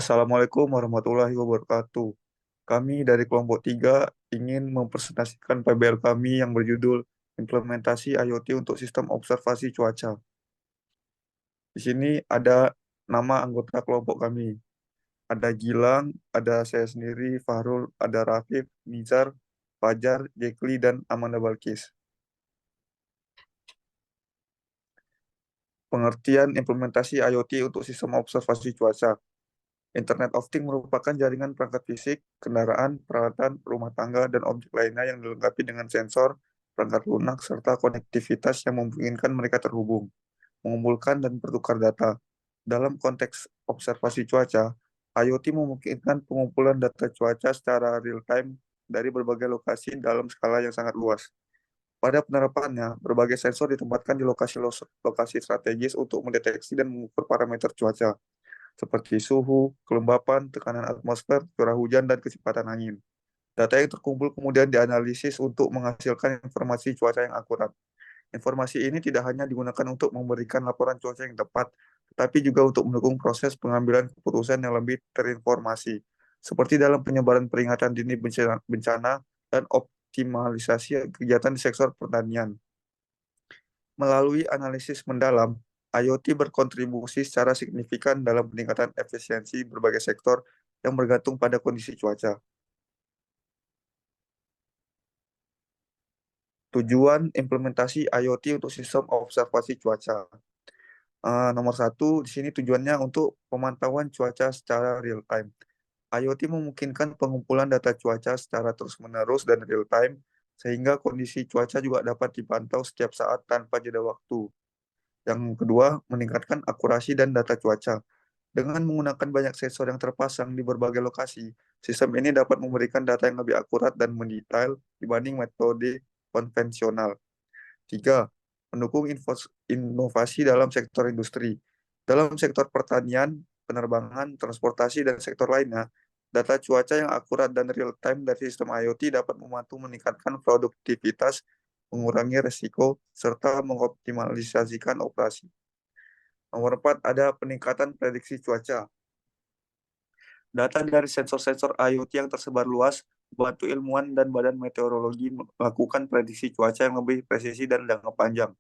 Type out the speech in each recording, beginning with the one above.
Assalamualaikum warahmatullahi wabarakatuh. Kami dari kelompok 3 ingin mempresentasikan PBL kami yang berjudul Implementasi IoT untuk Sistem Observasi Cuaca. Di sini ada nama anggota kelompok kami. Ada Gilang, ada saya sendiri, Fahrul, ada Rafif, Nizar, Fajar, Jekli, dan Amanda Balkis. Pengertian implementasi IoT untuk sistem observasi cuaca. Internet of Things merupakan jaringan perangkat fisik, kendaraan, peralatan, rumah tangga, dan objek lainnya yang dilengkapi dengan sensor, perangkat lunak, serta konektivitas yang memungkinkan mereka terhubung, mengumpulkan, dan bertukar data. Dalam konteks observasi cuaca, IoT memungkinkan pengumpulan data cuaca secara real-time dari berbagai lokasi dalam skala yang sangat luas. Pada penerapannya, berbagai sensor ditempatkan di lokasi strategis untuk mendeteksi dan mengukur parameter cuaca seperti suhu, kelembapan, tekanan atmosfer, curah hujan, dan kecepatan angin. Data yang terkumpul kemudian dianalisis untuk menghasilkan informasi cuaca yang akurat. Informasi ini tidak hanya digunakan untuk memberikan laporan cuaca yang tepat, tetapi juga untuk mendukung proses pengambilan keputusan yang lebih terinformasi, seperti dalam penyebaran peringatan dini bencana dan optimalisasi kegiatan di sektor pertanian. Melalui analisis mendalam, IoT berkontribusi secara signifikan dalam peningkatan efisiensi berbagai sektor yang bergantung pada kondisi cuaca. Tujuan implementasi IoT untuk sistem observasi cuaca. Nomor satu, di sini tujuannya untuk pemantauan cuaca secara real time. IoT memungkinkan pengumpulan data cuaca secara terus-menerus dan real time, sehingga kondisi cuaca juga dapat dipantau setiap saat tanpa jeda waktu. Yang kedua, meningkatkan akurasi dan data cuaca. Dengan menggunakan banyak sensor yang terpasang di berbagai lokasi, sistem ini dapat memberikan data yang lebih akurat dan mendetail dibanding metode konvensional. Tiga, mendukung inovasi dalam sektor industri. Dalam sektor pertanian, penerbangan, transportasi, dan sektor lainnya, data cuaca yang akurat dan real-time dari sistem IoT dapat membantu meningkatkan produktivitas, mengurangi resiko, serta mengoptimalisasikan operasi. Nomor 4, ada peningkatan prediksi cuaca. Data dari sensor-sensor IoT yang tersebar luas membantu ilmuwan dan badan meteorologi melakukan prediksi cuaca yang lebih presisi dan jangka panjang.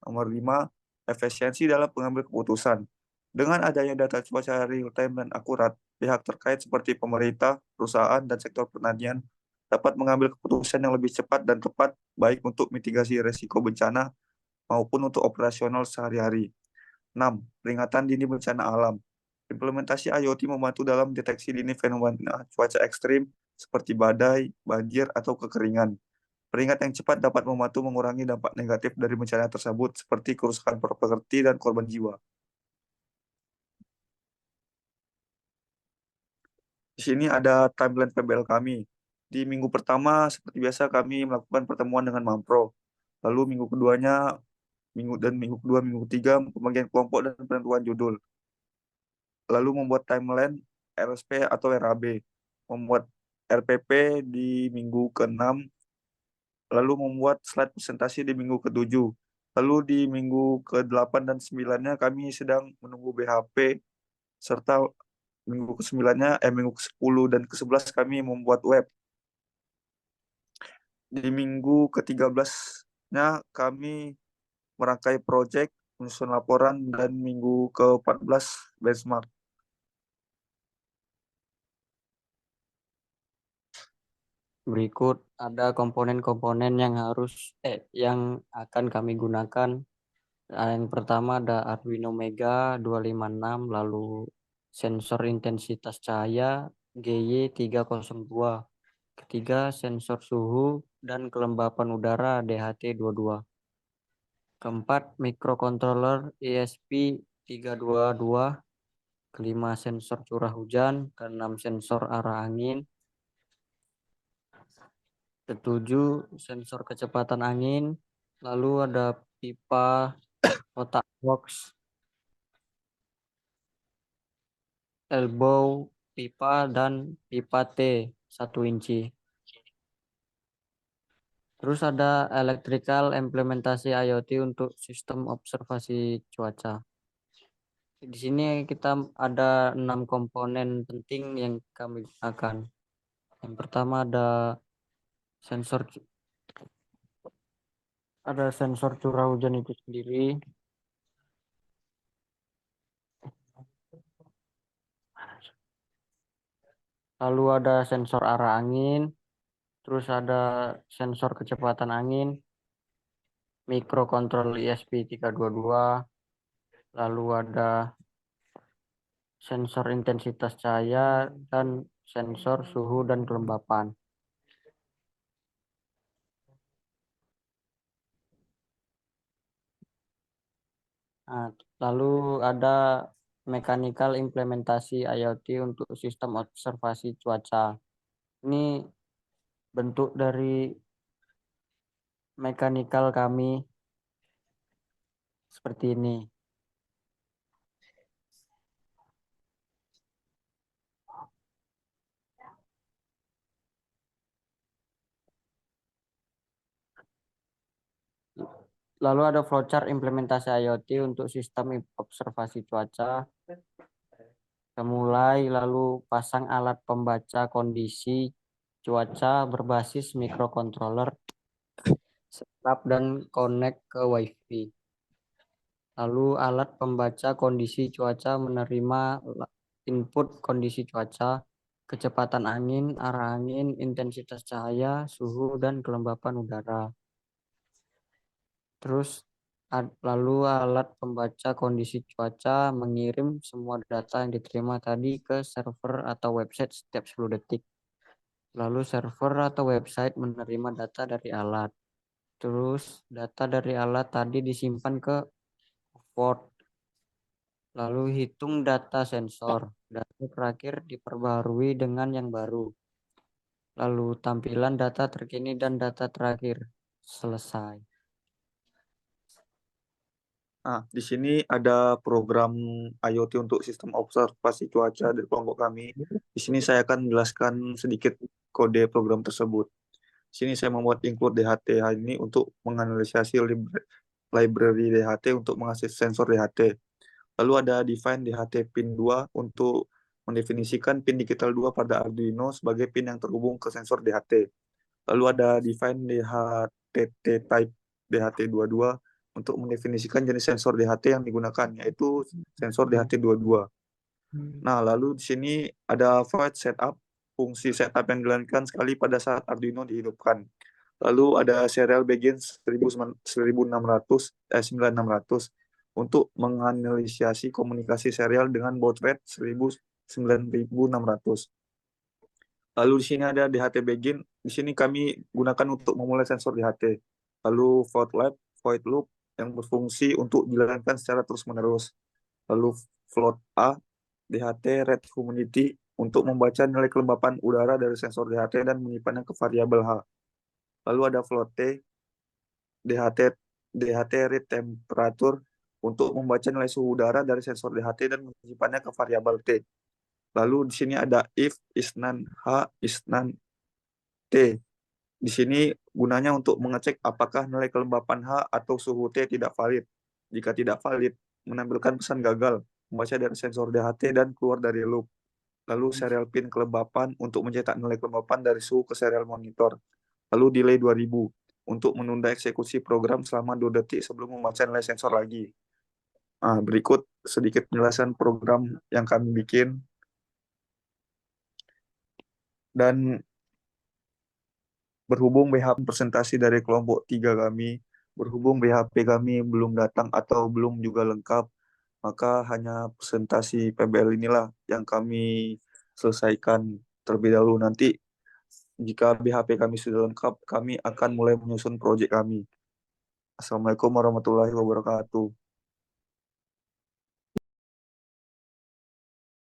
Nomor 5, efisiensi dalam pengambil keputusan. Dengan adanya data cuaca real-time dan akurat, pihak terkait seperti pemerintah, perusahaan, dan sektor pertanian dapat mengambil keputusan yang lebih cepat dan tepat, baik untuk mitigasi risiko bencana maupun untuk operasional sehari-hari. 6. Peringatan dini bencana alam. Implementasi IoT membantu dalam deteksi dini fenomena cuaca ekstrim seperti badai, banjir, atau kekeringan. Peringat yang cepat dapat membantu mengurangi dampak negatif dari bencana tersebut seperti kerusakan properti dan korban jiwa. Di sini ada timeline PBL kami. Di minggu pertama, seperti biasa, kami melakukan pertemuan dengan Mampro. Lalu minggu keduanya, minggu kedua, minggu ketiga, pembagian kelompok dan penentuan judul. Lalu membuat timeline RSP atau RAB. Membuat RPP di minggu ke-6, lalu membuat slide presentasi di minggu ke-7. Lalu di minggu ke-8 dan 9-nya kami sedang menunggu BHP, serta minggu ke-10 dan ke-11 kami membuat web. Di minggu ke-13-nya kami merangkai proyek, menyusun laporan, dan minggu ke-14 benchmark. Berikut ada komponen-komponen yang akan kami gunakan. Yang pertama ada Arduino Mega 256, lalu sensor intensitas cahaya GY302. Ketiga, sensor suhu dan kelembapan udara DHT22. Keempat, microcontroller ESP322. Kelima, sensor curah hujan. Keenam, sensor arah angin. Ketujuh, sensor kecepatan angin. Lalu ada pipa kotak box, elbow pipa, dan pipa T 1 inci. Terus ada electrical implementasi IoT untuk sistem observasi cuaca. Di sini kita ada 6 komponen penting yang kami gunakan. Yang pertama sensor ada sensor curah hujan itu sendiri. Lalu ada sensor arah angin, terus ada sensor kecepatan angin, mikrokontrol ESP322, lalu ada sensor intensitas cahaya dan sensor suhu dan kelembapan. Nah, lalu ada mechanical implementasi IoT untuk sistem observasi cuaca. Ini bentuk dari mechanical kami seperti ini. Lalu ada flowchart implementasi IoT untuk sistem observasi cuaca. Kita mulai lalu pasang alat pembaca kondisi cuaca berbasis microcontroller, setup dan connect ke WiFi. Lalu alat pembaca kondisi cuaca menerima input kondisi cuaca, kecepatan angin, arah angin, intensitas cahaya, suhu, dan kelembapan udara. Terus lalu alat pembaca kondisi cuaca mengirim semua data yang diterima tadi ke server atau website setiap 10 detik. Lalu server atau website menerima data dari alat. Terus data dari alat tadi disimpan ke port. Lalu hitung data sensor. Data terakhir diperbarui dengan yang baru. Lalu tampilan data terkini dan data terakhir. Selesai. Nah, di sini ada program IoT untuk sistem observasi cuaca dari kelompok kami. Di sini saya akan menjelaskan sedikit kode program tersebut. Di sini saya membuat include DHT ini untuk menganalisasi library DHT untuk mengakses sensor DHT. Lalu ada define DHT pin 2 untuk mendefinisikan pin digital 2 pada Arduino sebagai pin yang terhubung ke sensor DHT. Lalu ada define DHTT type DHT22 untuk mendefinisikan jenis sensor DHT yang digunakan, yaitu sensor DHT22. Nah, lalu di sini ada void setup, fungsi setup yang dijalankan sekali pada saat Arduino dihidupkan. Lalu ada serial begin 9600 untuk menganalisasi komunikasi serial dengan baud rate 9600. Lalu di sini ada DHT begin. Di sini kami gunakan untuk memulai sensor DHT. Lalu void loop yang berfungsi untuk dijalankan secara terus-menerus. Lalu float A, DHT rate humidity untuk membaca nilai kelembapan udara dari sensor DHT dan menyimpannya ke variabel H. Lalu ada float T, DHT rate temperature untuk membaca nilai suhu udara dari sensor DHT dan menyimpannya ke variabel T. Lalu di sini ada if isnan H isnan T. Di sini gunanya untuk mengecek apakah nilai kelembapan H atau suhu T tidak valid. Jika tidak valid, menampilkan pesan gagal, membaca dari sensor DHT dan keluar dari loop. Lalu serial pin kelembapan untuk mencetak nilai kelembapan dari suhu ke serial monitor. Lalu delay 2000 untuk menunda eksekusi program selama 2 detik sebelum membaca nilai sensor lagi. Nah, berikut sedikit penjelasan program yang kami bikin. Dan berhubung BHP presentasi dari kelompok 3 kami, berhubung BHP kami belum datang atau belum juga lengkap, maka hanya presentasi PBL inilah yang kami selesaikan terlebih dahulu. Nanti jika BHP kami sudah lengkap, kami akan mulai menyusun proyek kami. Assalamualaikum warahmatullahi wabarakatuh.